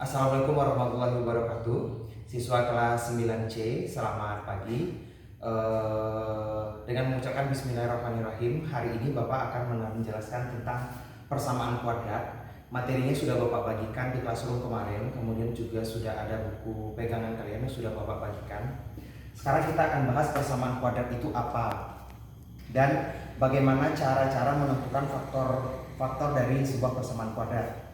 Assalamualaikum warahmatullahi wabarakatuh. Siswa kelas 9C, selamat pagi. Dengan mengucapkan Bismillahirrahmanirrahim, hari ini Bapak akan menjelaskan tentang persamaan kuadrat. Materinya sudah Bapak bagikan di classroom kemarin, kemudian juga sudah ada buku pegangan kalian yang sudah Bapak bagikan. Sekarang kita akan bahas persamaan kuadrat itu apa dan bagaimana cara-cara menentukan faktor dari sebuah persamaan kuadrat.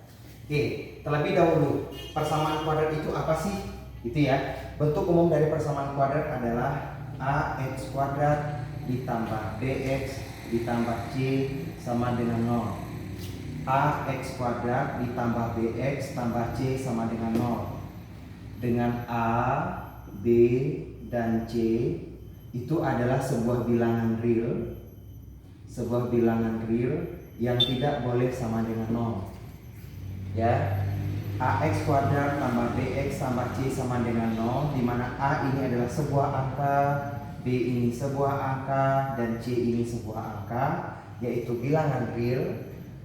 Oke, terlebih dahulu, persamaan kuadrat itu apa sih? Gitu ya. Bentuk umum dari persamaan kuadrat adalah ax kuadrat ditambah bx ditambah c sama dengan 0. Ax kuadrat ditambah bx tambah c sama dengan 0. Dengan a, b, dan c itu adalah sebuah bilangan real. Sebuah bilangan real yang tidak boleh sama dengan 0. Ya, ax kuadrat tambah bx tambah c sama dengan 0, di mana a ini adalah sebuah angka, b ini sebuah angka, dan c ini sebuah angka, yaitu bilangan real,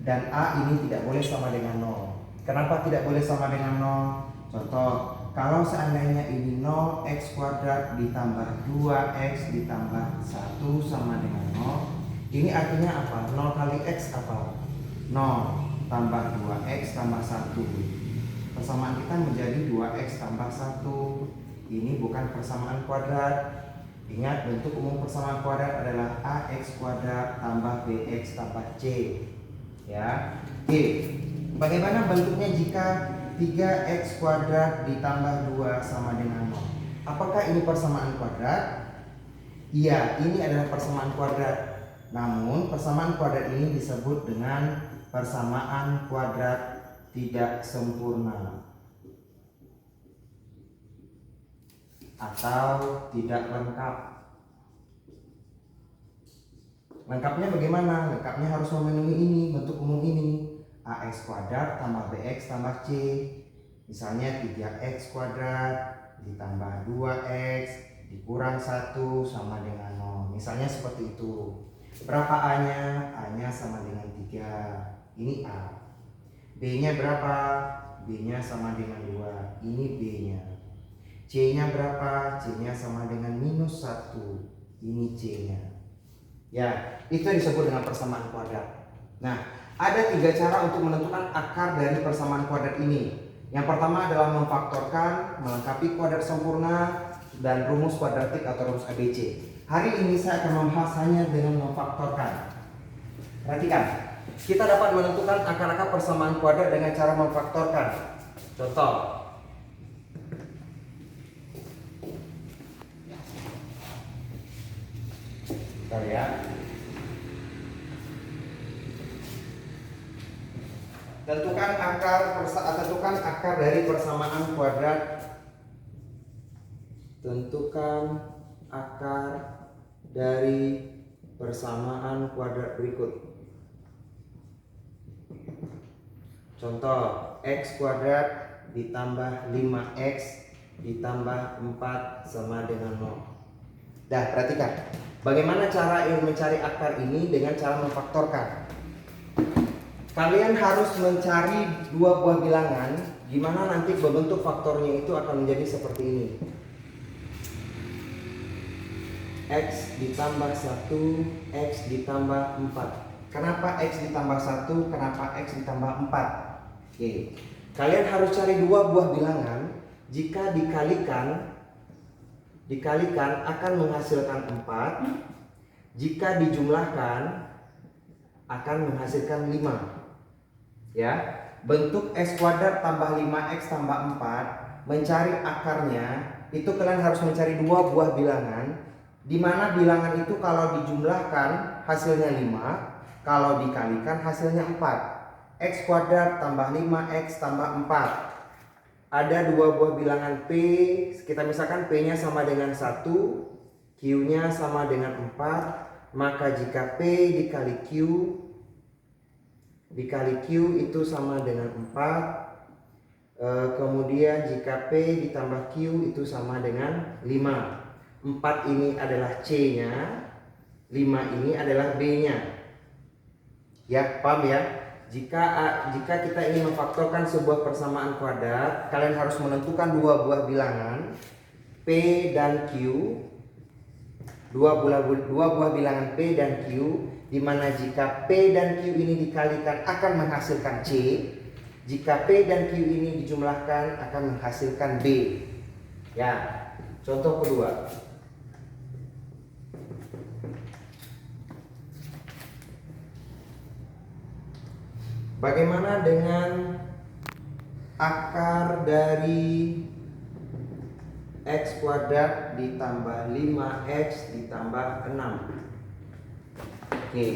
dan a ini tidak boleh sama dengan 0. Kenapa tidak boleh sama dengan 0? Contoh, kalau seandainya ini 0x kuadrat ditambah 2x ditambah 1 sama dengan 0, ini artinya apa? 0 kali x apa? 0 tambah 2x tambah 1. Persamaan kita menjadi 2x tambah 1. Ini bukan persamaan kuadrat. Ingat, bentuk umum persamaan kuadrat adalah ax kuadrat tambah bx tambah c. Ya. Oke. Bagaimana bentuknya jika 3x kuadrat ditambah 2 sama dengan 0? Apakah ini persamaan kuadrat? Iya, ini adalah persamaan kuadrat. Namun, persamaan kuadrat ini disebut dengan persamaan kuadrat tidak sempurna atau tidak lengkap. Lengkapnya bagaimana? Lengkapnya harus memenuhi ini, bentuk umum ini. Ax kuadrat tambah bx tambah c. Misalnya 3x kuadrat ditambah 2x dikurang 1 sama dengan 0. Misalnya seperti itu. Berapa a-nya? A-nya sama dengan 3. Ini A. B-nya berapa? B-nya sama dengan 2. Ini B-nya. C-nya berapa? C-nya sama dengan minus 1. Ini C-nya. Ya, itu yang disebut dengan persamaan kuadrat. Nah, ada 3 cara untuk menentukan akar dari persamaan kuadrat ini. Yang pertama adalah memfaktorkan, melengkapi kuadrat sempurna, dan rumus kuadratik atau rumus ABC. Hari ini saya akan membahas hanya dengan memfaktorkan. Perhatikan. Kita dapat menentukan akar-akar persamaan kuadrat dengan cara memfaktorkan. Contoh. Bentar ya. Tentukan akar dari persamaan kuadrat. Tentukan akar dari persamaan kuadrat berikut. Contoh, x kuadrat ditambah 5x ditambah 4 sama dengan 0. Dah, perhatikan. Bagaimana cara mencari akar ini dengan cara memfaktorkan. Kalian harus mencari dua buah bilangan, gimana nanti bentuk faktornya itu akan menjadi seperti ini. X ditambah 1, X ditambah 4. Kenapa X ditambah 1? Kenapa X ditambah 4? Oke, kalian harus cari dua buah bilangan. Jika dikalikan akan menghasilkan 4. Jika dijumlahkan akan menghasilkan 5. Ya, bentuk x kuadrat tambah 5x tambah 4, mencari akarnya itu kalian harus mencari dua buah bilangan, di mana bilangan itu kalau dijumlahkan hasilnya 5, kalau dikalikan hasilnya 4. X kuadrat tambah 5x tambah 4. Ada dua buah bilangan P. Kita misalkan P-nya sama dengan 1, Q-nya sama dengan 4. Maka jika P dikali Q itu sama dengan 4. Kemudian jika P ditambah Q itu sama dengan 5. 4 ini adalah C-nya, 5 ini adalah B-nya. Ya, paham ya? jika kita ingin memfaktorkan sebuah persamaan kuadrat, kalian harus menentukan dua buah bilangan P dan Q. Dua buah bilangan P dan Q, di mana jika P dan Q ini dikalikan akan menghasilkan C. Jika P dan Q ini dijumlahkan akan menghasilkan B. Ya, contoh kedua. Bagaimana dengan akar dari X kuadrat ditambah 5X ditambah 6? Oke.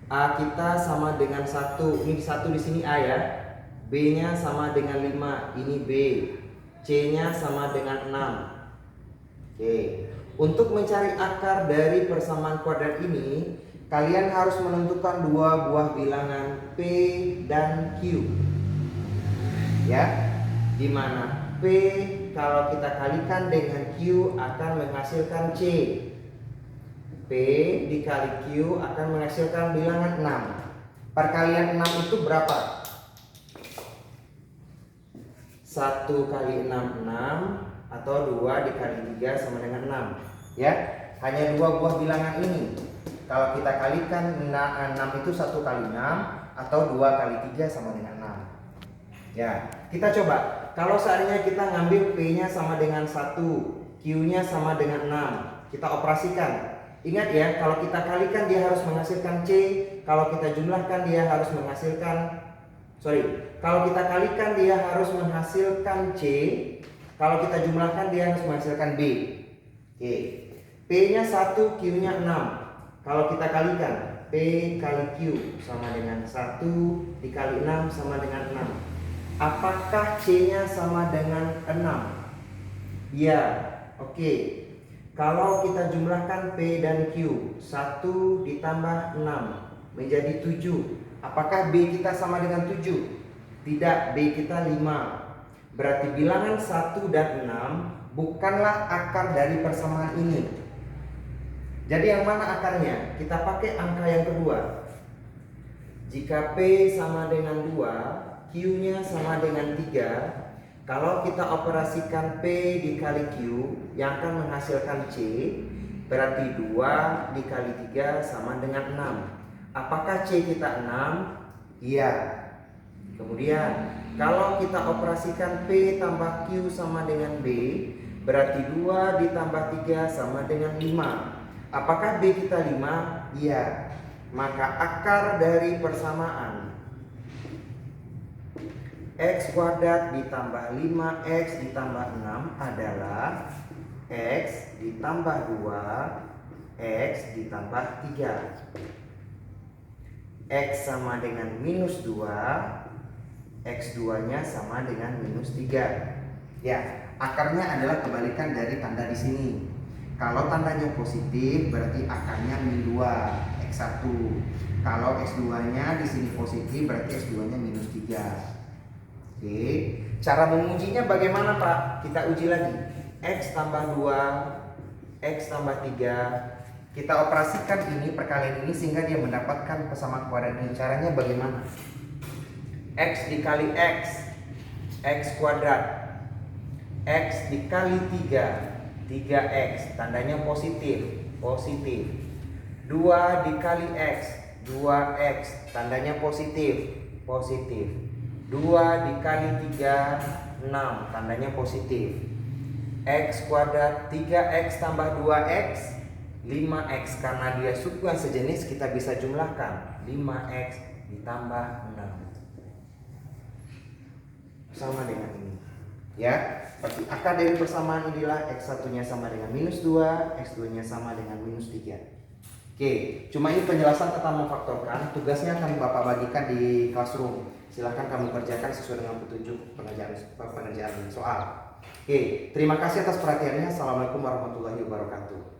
A kita sama dengan 1. Ini 1 di sini A ya. B-nya sama dengan 5. Ini B. C-nya sama dengan 6. Oke. Untuk mencari akar dari persamaan kuadrat ini, kalian harus menentukan dua buah bilangan P dan Q. Ya. Di mana P kalau kita kalikan dengan Q akan menghasilkan C. P dikali Q akan menghasilkan bilangan 6. Perkalian 6 itu berapa? 1 kali 6, 6. Atau 2 dikali 3 sama dengan 6. Ya, hanya dua buah bilangan ini. Kalau kita kalikan 6 itu 1 kali 6. Atau 2 kali 3 sama dengan 6. Ya, kita coba. Kalau seandainya kita ngambil P-nya sama dengan 1, Q-nya sama dengan 6, kita operasikan. Ingat ya, kalau kita kalikan dia harus menghasilkan C, kalau kita jumlahkan dia harus menghasilkan kalau kita kalikan dia harus menghasilkan C, kalau kita jumlahkan dia harus menghasilkan B. Oke. P-nya 1, Q-nya 6. Kalau kita kalikan P kali Q sama dengan 1 dikali 6 sama dengan 6. Apakah C-nya sama dengan 6? Ya, oke. Kalau kita jumlahkan P dan Q, 1 ditambah 6 menjadi 7. Apakah B kita sama dengan 7? Tidak, B kita 5. Berarti bilangan 1 dan 6 bukanlah akar dari persamaan ini. Jadi yang mana akarnya? Kita pakai angka yang kedua. Jika P sama dengan 2, Q-nya sama dengan 3. Kalau kita operasikan P dikali Q yang akan menghasilkan C, berarti 2 dikali 3 sama dengan 6. Apakah C kita 6? Iya. Kemudian kalau kita operasikan P tambah Q sama dengan B, berarti 2 ditambah 3 sama dengan 5. Apakah B kita 5? Iya. Maka akar dari persamaan X kuadrat ditambah 5X ditambah 6 adalah X ditambah 2 X ditambah 3. X sama dengan minus 2, X2 nya sama dengan minus 3. Ya, akarnya adalah kebalikan dari tanda di sini. Kalau tandanya positif berarti akarnya min 2 X1. Kalau X2 nya di sini positif berarti X2 nya minus 3. Oke, cara mengujinya bagaimana Pak? Kita uji lagi. X tambah 2, X tambah 3. Kita operasikan ini perkalian ini sehingga dia mendapatkan persamaan kuadrat ini. Caranya bagaimana? X dikali X, X kuadrat. X dikali 3, 3X. Tandanya positif, positif. 2 dikali X, 2X. Tandanya positif, positif. 2 dikali 3, 6. Tandanya positif. X kuadrat 3X tambah 2X, 5X. Karena dia suku yang sejenis kita bisa jumlahkan. 5X ditambah 6 sama dengan ini. Ya, berarti akar dari persamaan inilah X1 nya sama dengan minus 2, X2 nya sama dengan minus 3. Oke, cuma ini penjelasan tentang memfaktorkan. Tugasnya akan Bapak bagikan di classroom. Silahkan kamu kerjakan sesuai dengan petunjuk pengerjaan soal. Oke, terima kasih atas perhatiannya. Assalamualaikum warahmatullahi wabarakatuh.